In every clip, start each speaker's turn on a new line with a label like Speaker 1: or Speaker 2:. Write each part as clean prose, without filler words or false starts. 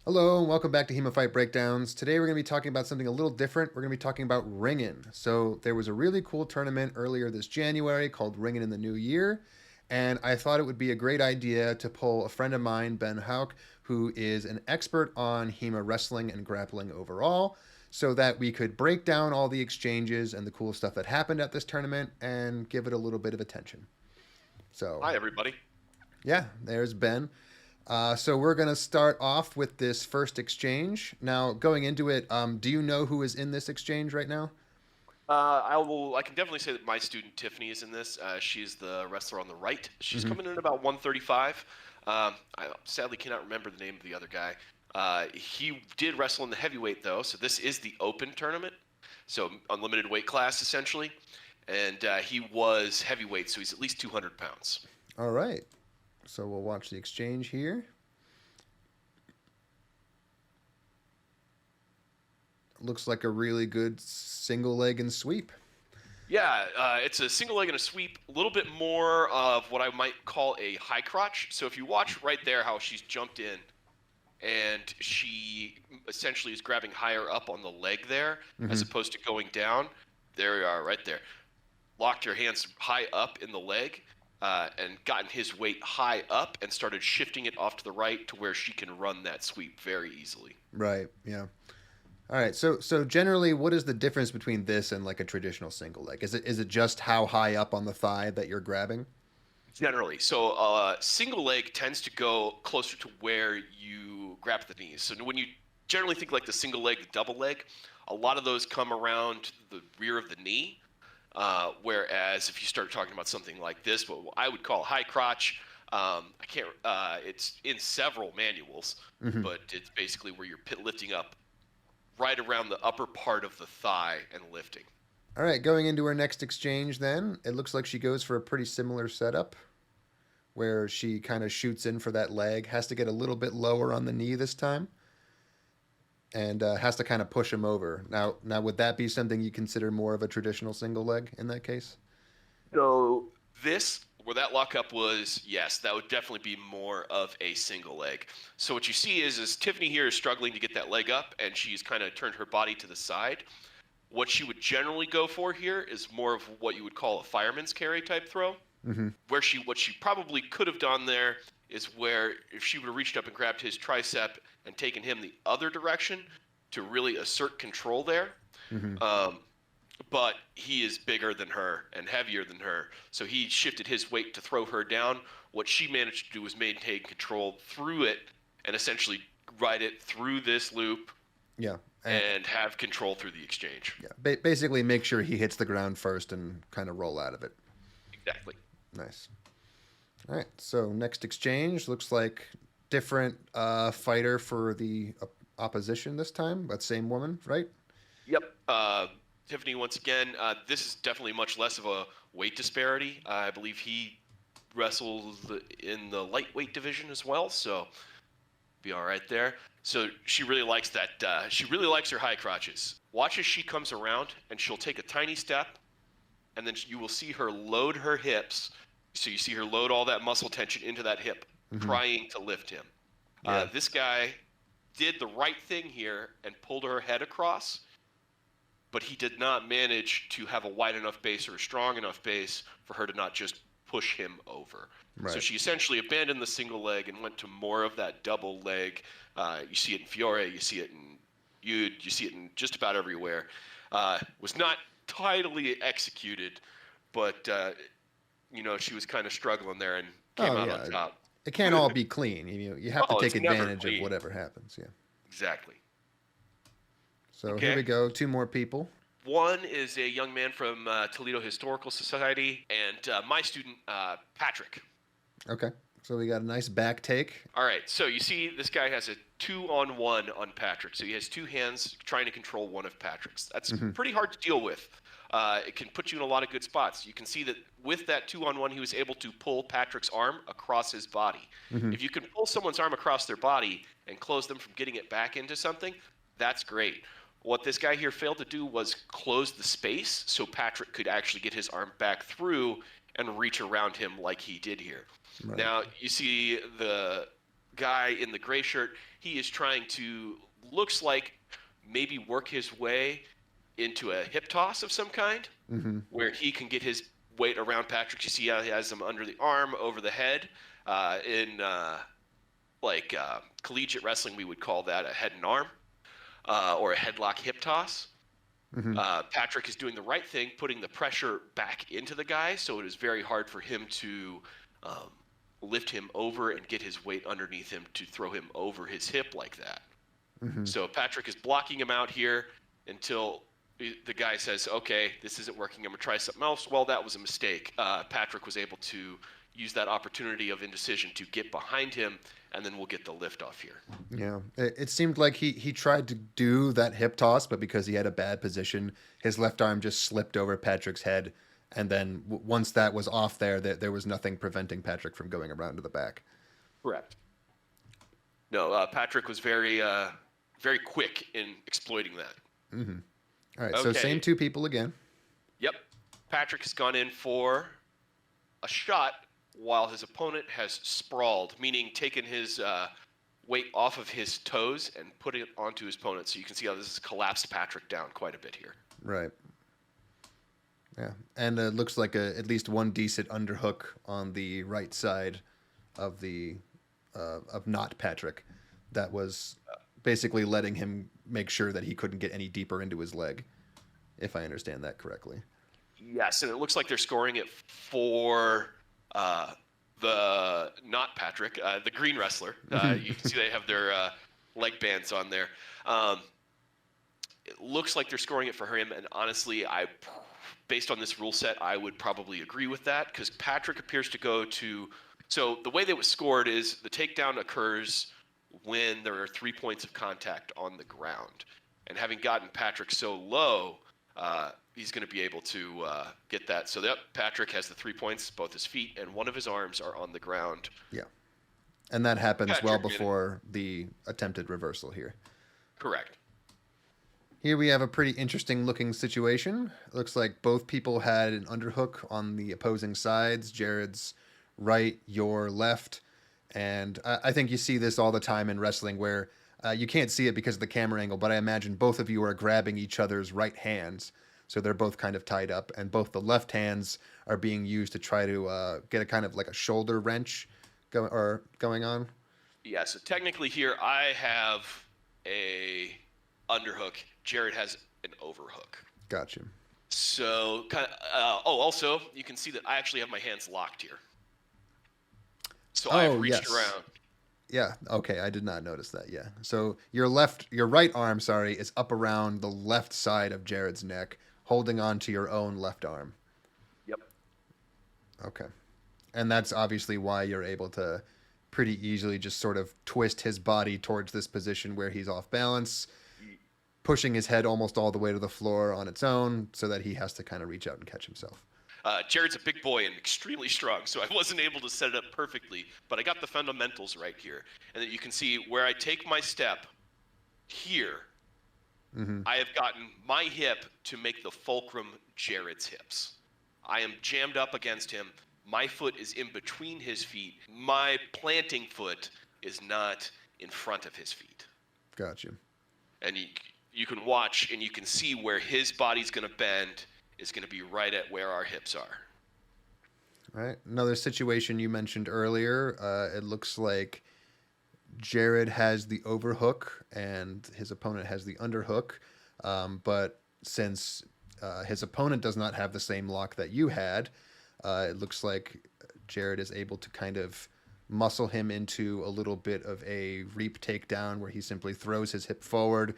Speaker 1: Hello and welcome back to HEMA Fight Breakdowns. Today we're going to be talking about something a little different. We're going to be talking about Ringen. So there was a really cool tournament earlier this January called Ringen in the New Year, and I thought it would be a great idea to pull a friend of mine, Ben Houck, who is an expert on HEMA wrestling and grappling overall, so that we could break down all the exchanges and the cool stuff that happened at this tournament and give it a little bit of attention. So,
Speaker 2: Hi, everybody.
Speaker 1: yeah, there's Ben. So we're going to start off with this first exchange. Now, going into it, do you know who is in this exchange right now?
Speaker 2: I can definitely say that my student Tiffany is in this. She's the wrestler on the right. She's
Speaker 1: Hmm.
Speaker 2: coming in at about 135. I sadly cannot remember the name of the other guy. He did wrestle in the heavyweight though, so this is the open tournament, so unlimited weight class essentially. And he was heavyweight, so he's at least 200 pounds.
Speaker 1: All right. So we'll watch the exchange here. Looks like a really good single leg and sweep.
Speaker 2: Yeah, it's a single leg and a sweep, a little bit more of what I might call a high crotch. So if you watch right there how she's jumped in, and she essentially is grabbing higher up on the leg there as
Speaker 1: Hmm.
Speaker 2: opposed to going down. There you are, right there. Locked your hands high up in the leg and gotten his weight high up and started shifting it off to the right to where she can run that sweep very easily.
Speaker 1: Right. Yeah. All right. So generally, what is the difference between this and like a traditional single leg? Is it just how high up on the thigh that you're grabbing?
Speaker 2: Generally. So single leg tends to go closer to where you grab the knees. So when you generally think like the single leg, the double leg, a lot of those come around the rear of the knee. Whereas if you start talking about something like this, what I would call high crotch, I can't. It's in several manuals,
Speaker 1: Hmm.
Speaker 2: but it's basically where you're lifting up right around the upper part of the thigh and lifting.
Speaker 1: All right. Going into our next exchange, then it looks like she goes for a pretty similar setup, where she kind of shoots in for that leg, has to get a little bit lower on the knee this time, and has to kind of push him over. Now, would that be something you consider more of a traditional single leg in that case?
Speaker 2: So this, where that lockup was, yes, that would definitely be more of a single leg. So what you see is Tiffany here is struggling to get that leg up, and she's kind of turned her body to the side. What she would generally go for here is more of what you would call a fireman's carry type throw.
Speaker 1: Hmm.
Speaker 2: What she probably could have done there is where if she would have reached up and grabbed his tricep and taken him the other direction to really assert control there.
Speaker 1: Hmm.
Speaker 2: Um, but he is bigger than her and heavier than her, so he shifted his weight to throw her down. What she managed to do was maintain control through it and essentially ride it through this loop
Speaker 1: Yeah.
Speaker 2: and have control through the exchange.
Speaker 1: Yeah. Basically, make sure he hits the ground first and kind of roll out of it.
Speaker 2: Exactly.
Speaker 1: Nice. All right. So next exchange looks like different fighter for the opposition this time, but same woman, right?
Speaker 2: Yep. Tiffany, once again, this is definitely much less of a weight disparity. I believe he wrestles in the lightweight division as well, so be all right there. So she really likes that. She really likes her high crotches. Watch as she comes around, and she'll take a tiny step, and then you will see her load her hips. So you see her load all that muscle tension into that hip,
Speaker 1: Hmm.
Speaker 2: trying to lift him.
Speaker 1: Yeah.
Speaker 2: This guy did the right thing here and pulled her head across, but he did not manage to have a wide enough base or a strong enough base for her to not just push him over. So
Speaker 1: Right.
Speaker 2: she essentially abandoned the single leg and went to more of that double leg. You see it in Fiore, you see it in Yude, you see it in just about everywhere. Was not tidily executed, but she was kind of struggling there and came
Speaker 1: Oh
Speaker 2: out on
Speaker 1: yeah.
Speaker 2: top.
Speaker 1: It can't all be clean. You have to
Speaker 2: Oh,
Speaker 1: take
Speaker 2: it's never
Speaker 1: advantage of
Speaker 2: clean.
Speaker 1: whatever happens. Yeah.
Speaker 2: Exactly.
Speaker 1: So here we
Speaker 2: Okay.
Speaker 1: go. Two more people.
Speaker 2: One is a young man from Toledo Historical Society, and my student, Patrick.
Speaker 1: Okay. So we got a nice back take.
Speaker 2: All right, so you see this guy has a 2-on-1 on Patrick. So he has two hands trying to control one of Patrick's. That's
Speaker 1: Hmm.
Speaker 2: pretty hard to deal with. It can put you in a lot of good spots. You can see that with that 2-on-1, he was able to pull Patrick's arm across his body.
Speaker 1: Hmm.
Speaker 2: If you can pull someone's arm across their body and close them from getting it back into something, that's great. What this guy here failed to do was close the space so Patrick could actually get his arm back through and reach around him like he did here.
Speaker 1: Right.
Speaker 2: Now, you see the guy in the gray shirt, he is trying to, looks like, maybe work his way into a hip toss of some kind, where he can get his weight around Patrick. You see how he has him under the arm, over the head. In collegiate wrestling, we would call that a head and arm, or a headlock hip toss. Patrick is doing the right thing, putting the pressure back into the guy, so it is very hard for him to lift him over and get his weight underneath him to throw him over his hip like that. So Patrick is blocking him out here until the guy says, okay, this isn't working, I'm going to try something else. Well, that was a mistake. Patrick was able to use that opportunity of indecision to get behind him, and then we'll get the lift off here.
Speaker 1: Yeah, it seemed like he tried to do that hip toss, but because he had a bad position, his left arm just slipped over Patrick's head, and then once that was off there was nothing preventing Patrick from going around to the back.
Speaker 2: Correct. No, Patrick was very quick in exploiting that.
Speaker 1: All right, so same two people again.
Speaker 2: Yep. Patrick has gone in for a shot while his opponent has sprawled, meaning taken his weight off of his toes and put it onto his opponent. So you can see how this has collapsed Patrick down quite a bit here.
Speaker 1: Right. Yeah, and it looks like at least one decent underhook on the right side of of not Patrick. That was basically letting him make sure that he couldn't get any deeper into his leg, if I understand that correctly.
Speaker 2: Yes, and it looks like they're scoring it for the not Patrick, the green wrestler. You can see they have their leg bands on there. It looks like they're scoring it for him, and honestly, based on this rule set, I would probably agree with that, because Patrick appears to go to... So the way that was scored is the takedown occurs when there are 3 points of contact on the ground. And having gotten Patrick so low, he's going to be able to get that. So that Patrick has the 3 points, both his feet and one of his arms are on the ground.
Speaker 1: Yeah. And that happens well before the attempted reversal here.
Speaker 2: Correct.
Speaker 1: Here we have a pretty interesting looking situation. It looks like both people had an underhook on the opposing sides. Jared's right, your left. And I think you see this all the time in wrestling where you can't see it because of the camera angle, but I imagine both of you are grabbing each other's right hands. So they're both kind of tied up, and both the left hands are being used to try to get a kind of like a shoulder wrench going on.
Speaker 2: Yeah, so technically here I have a underhook. Jared has an overhook.
Speaker 1: Gotcha.
Speaker 2: So, also, you can see that I actually have my hands locked here. So I've reached around.
Speaker 1: Yeah, okay, I did not notice that, yeah. So your right arm, is up around the left side of Jared's neck, holding on to your own left arm.
Speaker 2: Yep.
Speaker 1: Okay. And that's obviously why you're able to pretty easily just sort of twist his body towards this position where he's off balance, pushing his head almost all the way to the floor on its own so that he has to kind of reach out and catch himself.
Speaker 2: Jared's a big boy and extremely strong, so I wasn't able to set it up perfectly, but I got the fundamentals right here. And then you can see where I take my step here, I have gotten my hip to make the fulcrum Jared's hips. I am jammed up against him. My foot is in between his feet. My planting foot is not in front of his feet.
Speaker 1: Gotcha.
Speaker 2: And you can watch and you can see where his body's going to bend is going to be right at where our hips are.
Speaker 1: All right. Another situation you mentioned earlier, it looks like Jared has the overhook and his opponent has the underhook. But since his opponent does not have the same lock that you had, it looks like Jared is able to kind of muscle him into a little bit of a reap takedown where he simply throws his hip forward,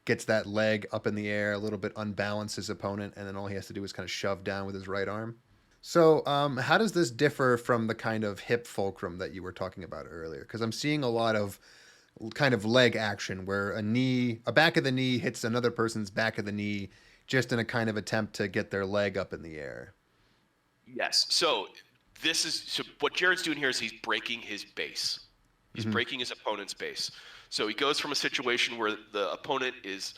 Speaker 1: gets that leg up in the air, a little bit unbalanced his opponent, and then all he has to do is kind of shove down with his right arm. So how does this differ from the kind of hip fulcrum that you were talking about earlier? Because I'm seeing a lot of kind of leg action where a back of the knee hits another person's back of the knee just in a kind of attempt to get their leg up in the air.
Speaker 2: Yes. So what Jared's doing here is he's breaking his base. He's breaking his opponent's base. So he goes from a situation where the opponent is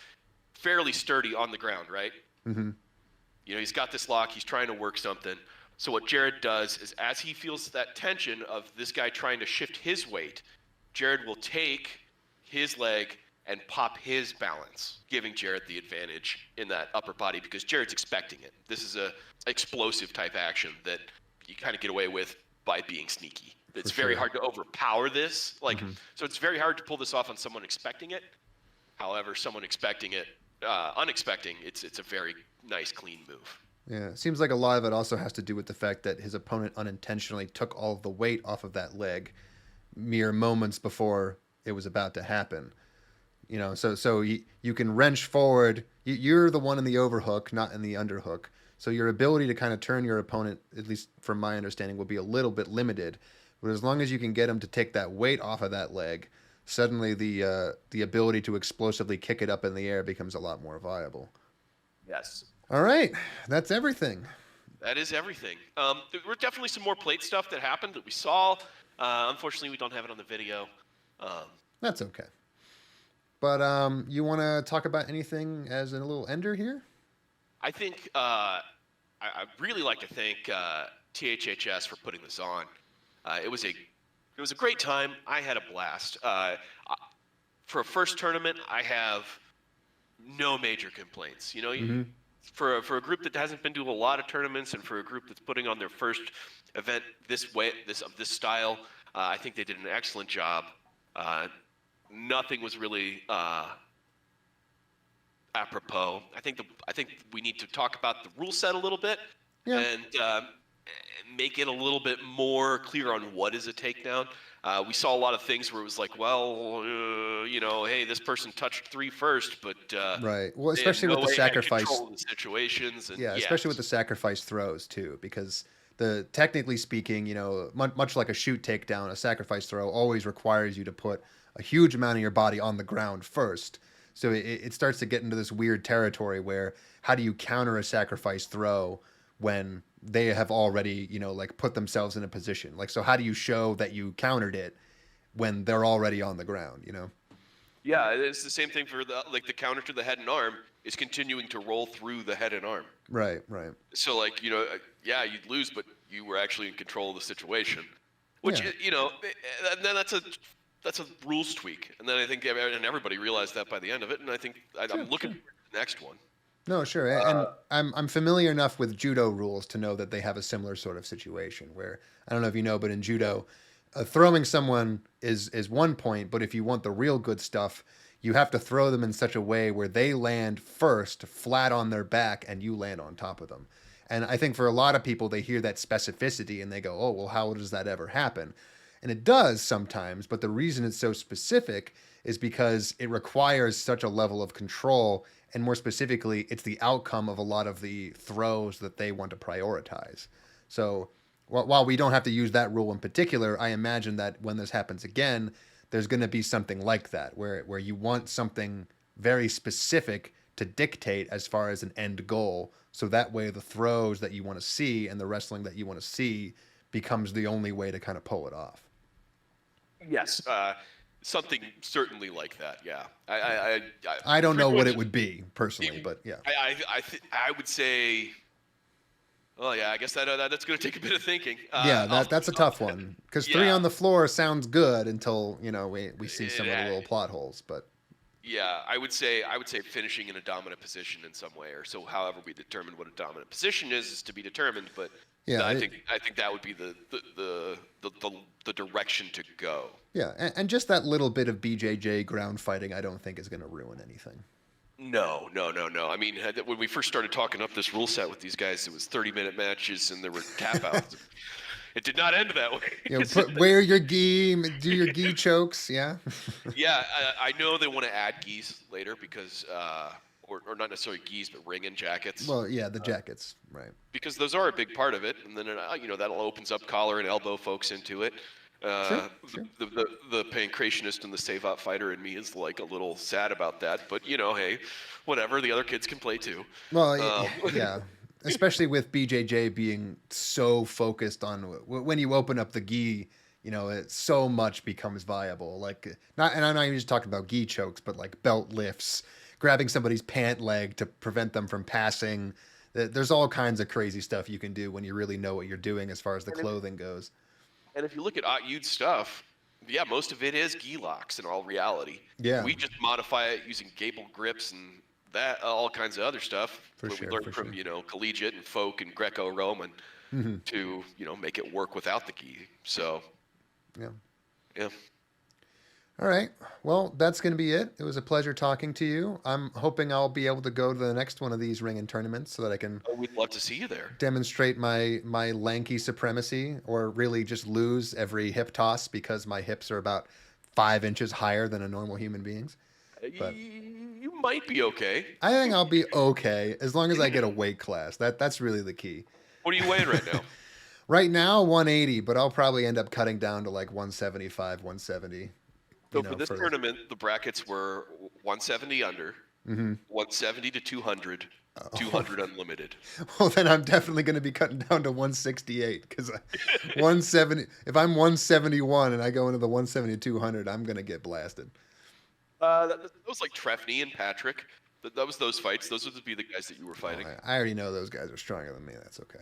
Speaker 2: fairly sturdy on the ground, right? He's got this lock. He's trying to work something. So what Jared does is as he feels that tension of this guy trying to shift his weight, Jared will take his leg and pop his balance, giving Jared the advantage in that upper body because Jared's expecting it. This is a explosive type action that you kind of get away with by being sneaky. It's very hard to overpower this. So it's very hard to pull this off on someone expecting it. However, someone expecting it, unexpecting, it's a very nice, clean move.
Speaker 1: Yeah, it seems like a lot of it also has to do with the fact that his opponent unintentionally took all of the weight off of that leg mere moments before it was about to happen. So you can wrench forward. You're the one in the overhook, not in the underhook. So your ability to kind of turn your opponent, at least from my understanding, will be a little bit limited. But as long as you can get him to take that weight off of that leg, suddenly the ability to explosively kick it up in the air becomes a lot more viable.
Speaker 2: Yes.
Speaker 1: All right, that's everything.
Speaker 2: That is everything. There were definitely some more plate stuff that happened that we saw. Unfortunately, we don't have it on the video.
Speaker 1: That's okay. But you want to talk about anything as a little ender here?
Speaker 2: I think I'd really like to thank THHS for putting this on. It was a great time. I had a blast. For a first tournament, I have no major complaints. For a group that hasn't been to a lot of tournaments, and for a group that's putting on their first event this style, I think they did an excellent job. Nothing was really apropos. I think we need to talk about the rule set a little bit and make it a little bit more clear on what is a takedown. We saw a lot of things where it was like, well, hey, this person touched 3 first, but
Speaker 1: right. Well, especially with the sacrifice
Speaker 2: the situations, and
Speaker 1: especially with the sacrifice throws too, because technically speaking, much like a shoot takedown, a sacrifice throw always requires you to put a huge amount of your body on the ground first. So it starts to get into this weird territory where how do you counter a sacrifice throw when they have already, put themselves in a position? So how do you show that you countered it when they're already on the ground,
Speaker 2: Yeah, it's the same thing for the counter to the head and arm is continuing to roll through the head and arm.
Speaker 1: Right.
Speaker 2: So you'd lose, but you were actually in control of the situation, which, and then that's a rules tweak. And then I think everybody realized that by the end of it. And I think I'm looking for the next one.
Speaker 1: No, sure. And I'm familiar enough with judo rules to know that they have a similar sort of situation where, I don't know if you know, but in judo, throwing someone is one point, but if you want the real good stuff, you have to throw them in such a way where they land first flat on their back and you land on top of them. And I think for a lot of people, they hear that specificity and they go, oh, well, how does that ever happen? And it does sometimes, but the reason it's so specific is because it requires such a level of control, and more specifically, it's the outcome of a lot of the throws that they want to prioritize. So while we don't have to use that rule in particular, I imagine that when this happens again, there's going to be something like that, where you want something very specific to dictate as far as an end goal, so that way the throws that you want to see and the wrestling that you want to see becomes the only way to kind of pull it off.
Speaker 2: Yes, something certainly like that. Yeah,
Speaker 1: I don't know what it would be personally, but yeah,
Speaker 2: I would say. Well, yeah, I guess that's going to take a bit of thinking.
Speaker 1: That's a tough one because 3 on the floor sounds good until we see some of the little plot holes. But
Speaker 2: yeah, I would say finishing in a dominant position in some way, or so. However, we determine what a dominant position is to be determined. But yeah, I think that would be the direction to go.
Speaker 1: Yeah, and just that little bit of BJJ ground fighting, I don't think is going to ruin anything.
Speaker 2: No. I mean, when we first started talking up this rule set with these guys, it was 30-minute matches and there were tap outs. It did not end that way.
Speaker 1: Wear your gi, do your gi chokes, yeah?
Speaker 2: Yeah, I know they want to add gis later because, or not necessarily gis, but Ringen jackets.
Speaker 1: Well, yeah, the jackets, right.
Speaker 2: Because those are a big part of it, and then, that'll opens up collar and elbow folks into it.
Speaker 1: Sure.
Speaker 2: The pancreationist and the save-out fighter in me is a little sad about that, but hey, whatever. The other kids can play too.
Speaker 1: Well, yeah, especially with BJJ being so focused on when you open up the gi, so much becomes viable. And I'm not even just talking about gi chokes, but belt lifts, grabbing somebody's pant leg to prevent them from passing. There's all kinds of crazy stuff you can do when you really know what you're doing as far as the clothing goes.
Speaker 2: And if you look at Yu's stuff, Yeah, most of it is gi locks in all reality.
Speaker 1: Yeah,
Speaker 2: We just modify it using gable grips and that all kinds of other stuff.
Speaker 1: for
Speaker 2: What we
Speaker 1: sure,
Speaker 2: learned
Speaker 1: for
Speaker 2: from
Speaker 1: sure.
Speaker 2: collegiate and folk and Greco-Roman
Speaker 1: Hmm.
Speaker 2: to make it work without the gi. So
Speaker 1: Yeah.
Speaker 2: yeah,
Speaker 1: All right. Well, that's going to be it. It was a pleasure talking to you. I'm hoping I'll be able to go to the next one of these ring and tournaments so that I can
Speaker 2: we'd love to see you there.
Speaker 1: demonstrate my lanky supremacy, or really just lose every hip toss because my hips are about 5 inches higher than a normal human being's. But
Speaker 2: You might be okay.
Speaker 1: I think I'll be okay as long as I get a weight class. That's really the key.
Speaker 2: What are you weighing right now?
Speaker 1: Right now, 180, but I'll probably end up cutting down to like 175, 170.
Speaker 2: So for this
Speaker 1: For the.
Speaker 2: tournament, the brackets were 170 under,
Speaker 1: Hmm.
Speaker 2: 170 to 200,
Speaker 1: Oh,
Speaker 2: 200 unlimited.
Speaker 1: well, then I'm definitely going to be cutting down to 168 because 170. If I'm 171 and I go into the 170 200, I'm going to get blasted.
Speaker 2: That was like Trefny and Patrick. That was those fights. Those would be the guys that you were
Speaker 1: Oh,
Speaker 2: fighting.
Speaker 1: I already know those guys are stronger than me. That's okay.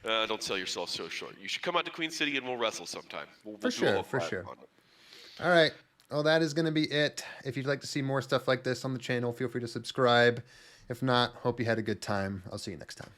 Speaker 2: Don't sell yourself so short. You should come out to Queen City and we'll wrestle sometime. We'll
Speaker 1: For
Speaker 2: do a
Speaker 1: sure,
Speaker 2: whole
Speaker 1: for
Speaker 2: live
Speaker 1: sure.
Speaker 2: on it.
Speaker 1: All right. Well, that is going to be it. If you'd like to see more stuff like this on the channel, feel free to subscribe. If not, hope you had a good time. I'll see you next time.